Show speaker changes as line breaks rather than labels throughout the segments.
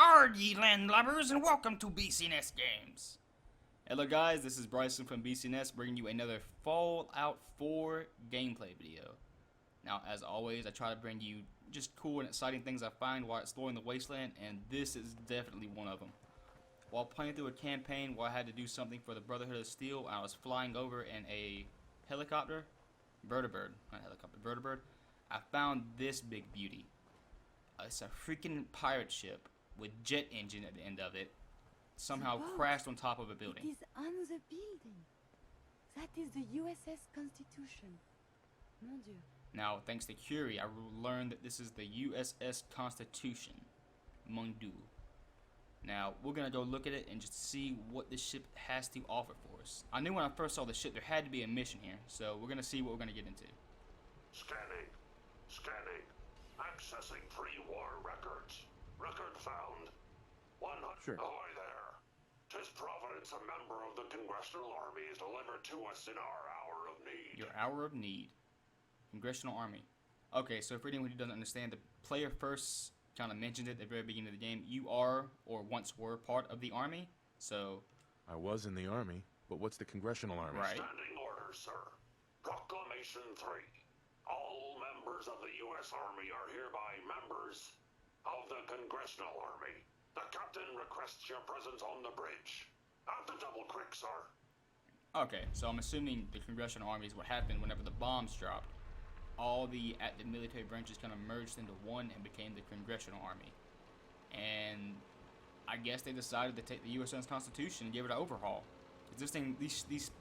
Ard ye landlubbers, and welcome to BCNS Games. Hello guys, this is Bryson from BCNS bringing you another Fallout 4 gameplay video. Now, as always, I try to bring you just cool and exciting things I find while exploring the wasteland, and this is definitely one of them. While playing through a campaign where I had to do something for the Brotherhood of Steel, I was flying over in a helicopter, vertibird, not helicopter, vertibird, I found this big beauty. It's a freaking pirate ship with jet engine at the end of it, somehow crashed on top of a building.
It is on the building. That is the U.S.S. Constitution. Mon Dieu.
Now, thanks to Curie, I learned that this is the U.S.S. Constitution. Mon Dieu. Now, we're going to go look at it and just see what this ship has to offer for us. I knew when I first saw the ship there had to be a mission here, so we're going to see what we're going to get into.
Scanning. Accessing pre-war records. Record found. 100.
Sure.
Ahoy there. 'Tis Providence, a member of the Congressional Army, is delivered to us in our hour of need.
Your hour of need. Congressional Army. Okay, so for anyone who doesn't understand, the player first kind of mentioned it at the very beginning of the game. You are, or once were, part of the Army, so...
I was in the Army, but what's the Congressional Army?
Right.
Standing orders, sir. Proclamation 3. All members of the U.S. Army are hereby members of the Congressional Army. The captain requests your presence on the bridge. At the double quick, sir.
Okay, so I'm assuming the Congressional Army is what happened whenever the bombs dropped. All the active military branches kind of merged into one and became the Congressional Army. And I guess they decided to take the U.S.S. Constitution and give it an overhaul. 'Cause this thing, these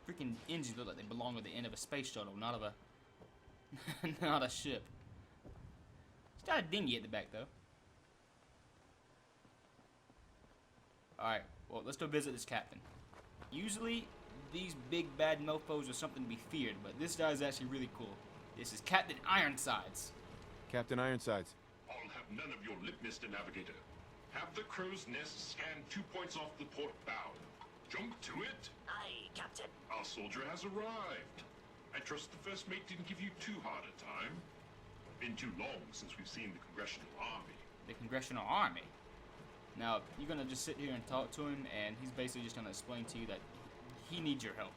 freaking engines look like they belong at the end of a space shuttle, not of a not a ship. It's got a dinghy at the back though. Alright, well, let's go visit this captain. Usually, these big bad mofos are something to be feared, but this guy is actually really cool. This is Captain Ironsides.
Captain Ironsides.
I'll have none of your lip, Mr. Navigator. Have the crow's nest scan 2 points off the port bow. Jump to it.
Aye, Captain.
Our soldier has arrived. I trust the first mate didn't give you too hard a time. Been too long since we've seen the Congressional Army.
The Congressional Army. Now, you're gonna just sit here and talk to him, and he's basically just gonna explain to you that he needs your help.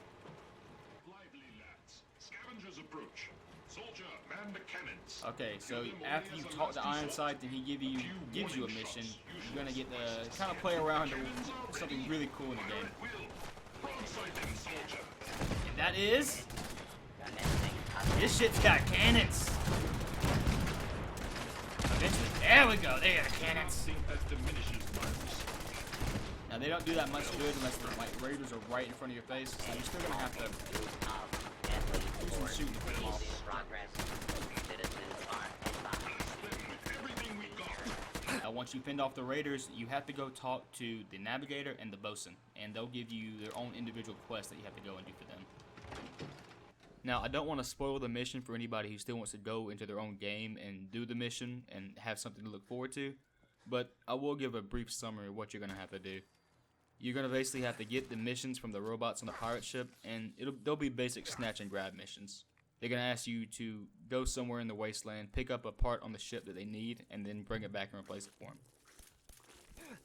Lively, lads. Scavengers approach. Soldier, man the cannons.
Okay, so after you talk to Ironsides and he gives you a mission, you're gonna get to kind of play around with something really cool in the game.
Broadside them, soldier.
And that is... this shit's got cannons! Eventually, there we go, there are cannons!
That diminishes my risk.
Now they don't do that much good unless the like raiders are right in front of your face, so you're still gonna have to do some shooting to put them off. Now once you fend off the raiders, you have to go talk to the navigator and the bosun, and they'll give you their own individual quests that you have to go and do for them. Now, I don't want to spoil the mission for anybody who still wants to go into their own game and do the mission and have something to look forward to, but I will give a brief summary of what you're going to have to do. You're going to basically have to get the missions from the robots on the pirate ship, and they'll be basic snatch and grab missions. They're going to ask you to go somewhere in the wasteland, pick up a part on the ship that they need, and then bring it back and replace it for them.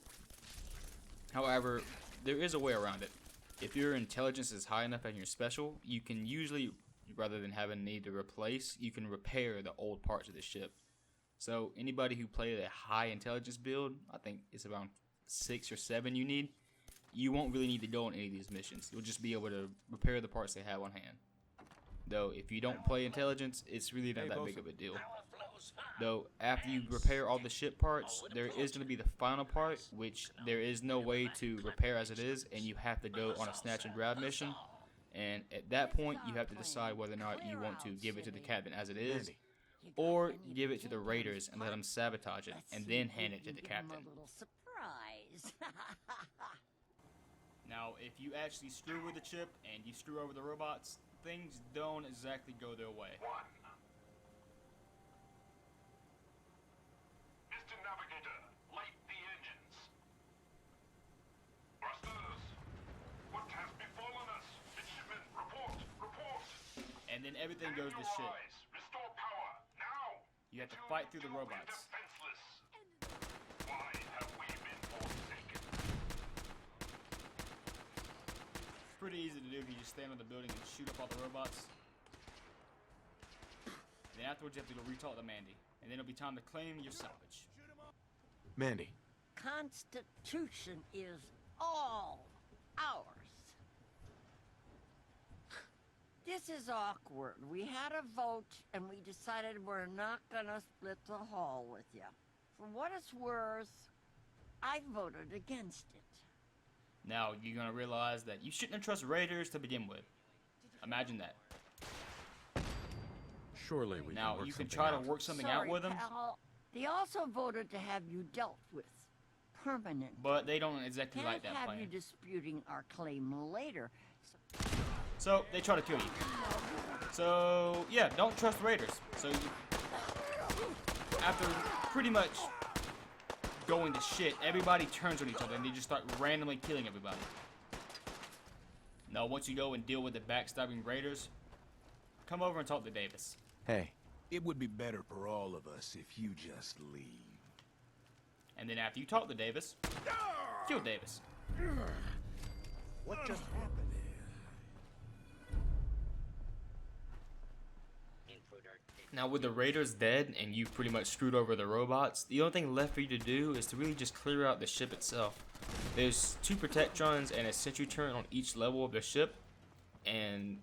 However, there is a way around it. If your intelligence is high enough and you're special, you can usually, rather than having need to replace, you can repair the old parts of the ship. So anybody who played a high intelligence build, I think it's around 6 or 7 you need, you won't really need to go on any of these missions. You'll just be able to repair the parts they have on hand. Though, if you don't play intelligence, it's really not that big of a deal. Though, after you repair all the ship parts, there is going to be the final part, which there is no way to repair as it is, and you have to go on a snatch and grab mission. And at that point, you have to decide whether or not you want to give it to the captain as it is, or give it to the raiders and let them sabotage it, and then hand it to the captain. Now, if you actually screw with the chip and you screw over the robots, things don't exactly go their way.
Mr. Navigator, light the engines. Thrusters, what has befallen us? Midshipmen, report.
And then everything goes to shit.
Restore power, now.
You have to fight through the robots.
Defenseless. Why have we
just stand on the building and shoot up all the robots. Then afterwards, you have to go retalk to Mandy, and then it'll be time to claim your salvage.
Mandy.
Constitution is all ours. This is awkward. We had a vote, and we decided we're not gonna split the hall with you. For what it's worth, I voted against it.
Now, you're gonna realize that you shouldn't have trusted Raiders to begin with. Imagine that.
Surely we
Now,
can work
you can
something
try to
out.
work something
Sorry,
out with them,
pal. They also voted to have you dealt with permanently.
but they don't exactly
Can't
like that
have you
plan.
disputing our claim later.
So, they try to kill you. So, yeah, don't trust Raiders. So, after pretty much going to shit, everybody turns on each other and they just start randomly killing everybody. Now, once you go and deal with the backstabbing Raiders, come over and talk to Davis.
Hey.
It would be better for all of us if you just leave.
And then after you talk to Davis, kill Davis.
What just happened?
Now, with the Raiders dead and you've pretty much screwed over the robots, the only thing left for you to do is to really just clear out the ship itself. There's 2 Protectrons and a sentry turret on each level of the ship, and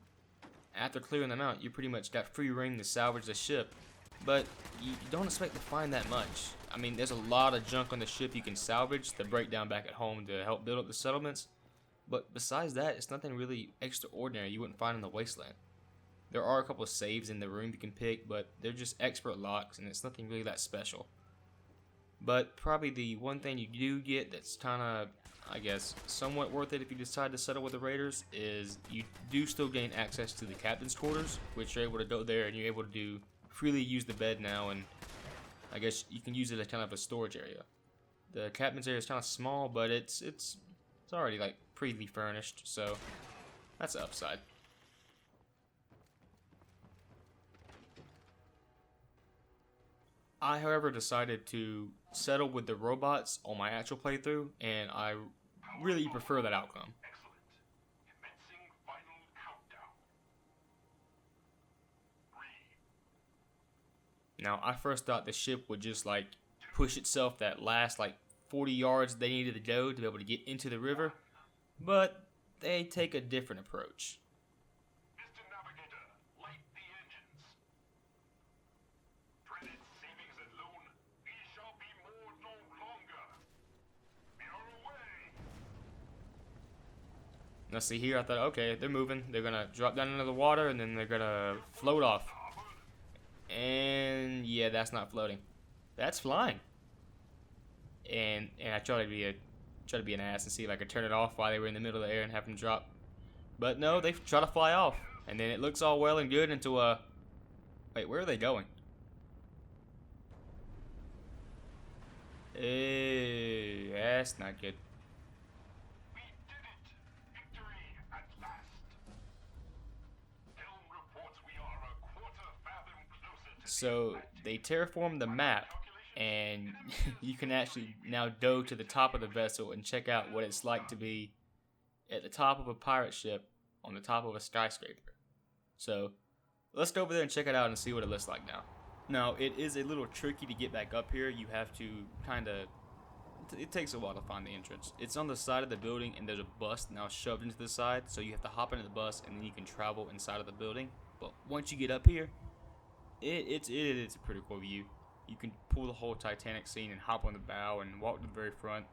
after clearing them out, you pretty much got free reign to salvage the ship. But you don't expect to find that much. I mean, there's a lot of junk on the ship you can salvage to break down back at home to help build up the settlements. But besides that, it's nothing really extraordinary you wouldn't find in the wasteland. There are a couple of saves in the room you can pick, but they're just expert locks, and it's nothing really that special. But probably the one thing you do get that's kind of, I guess, somewhat worth it if you decide to settle with the Raiders is you do still gain access to the captain's quarters, which you're able to go there and you're able to freely use the bed now, and I guess you can use it as kind of a storage area. The captain's area is kind of small, but it's already like pretty furnished, so that's the upside. I, however, decided to settle with the robots on my actual playthrough, and I really prefer that outcome.
Excellent. Commencing final countdown. 3.
Now, I first thought the ship would just like push itself that last like 40 yards they needed to go to be able to get into the river, but they take a different approach.
Mr. Navigator, light the engines. Dreaded savings and loan, we shall be moored no longer. We are away.
Now, see here, I thought, okay, they're moving. They're gonna drop down into the water and then they're gonna float off. And yeah, that's not floating. That's flying. And I tried to be an ass and see if I could turn it off while they were in the middle of the air and have them drop. But no, they try to fly off. And then it looks all well and good until wait, where are they going? Hey, that's not good.
We did it. Victory at last. Helm reports we are a quarter fathom closer to
So they terraformed the map, and you can actually now go to the top of the vessel and check out what it's like to be at the top of a pirate ship on the top of a skyscraper. So let's go over there and check it out and see what it looks like now. Now, it is a little tricky to get back up here. You have to it takes a while to find the entrance. It's on the side of the building, and there's a bus now shoved into the side, so you have to hop into the bus and then you can travel inside of the building. But once you get up here, it's a pretty cool view. You can pull the whole Titanic scene and hop on the bow and walk to the very front.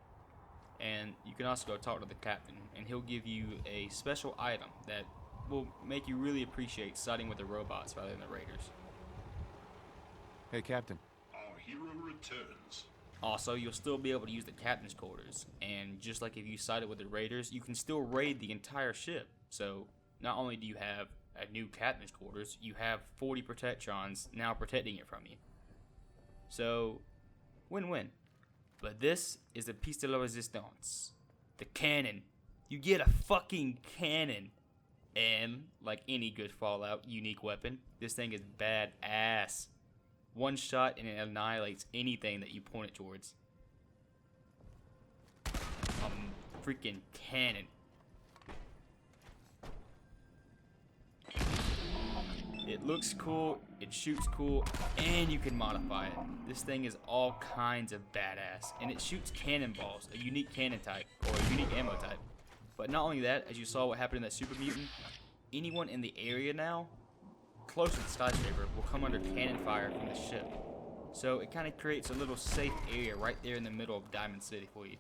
And you can also go talk to the captain, and he'll give you a special item that will make you really appreciate siding with the robots rather than the Raiders.
Hey, Captain.
Our hero returns.
Also, you'll still be able to use the captain's quarters, and just like if you sided with the Raiders, you can still raid the entire ship. So not only do you have a new captain's quarters, you have 40 Protectrons now protecting it from you. So, win-win. But this is the piece de la resistance. The cannon. You get a fucking cannon. And, like any good Fallout unique weapon, this thing is badass. One shot and it annihilates anything that you point it towards. A freaking cannon. It looks cool, it shoots cool, and you can modify it. This thing is all kinds of badass, and it shoots cannonballs, a unique cannon type, or a unique ammo type. But not only that, as you saw what happened in that super mutant, anyone in the area now, close to the skyscraper, will come under cannon fire from the ship. So it kind of creates a little safe area right there in the middle of Diamond City for you.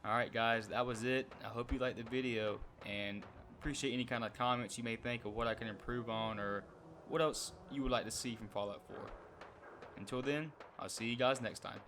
Alright guys, that was it. I hope you liked the video, and appreciate any kind of comments you may think of what I can improve on, or what else you would like to see from Fallout 4. Until then, I'll see you guys next time.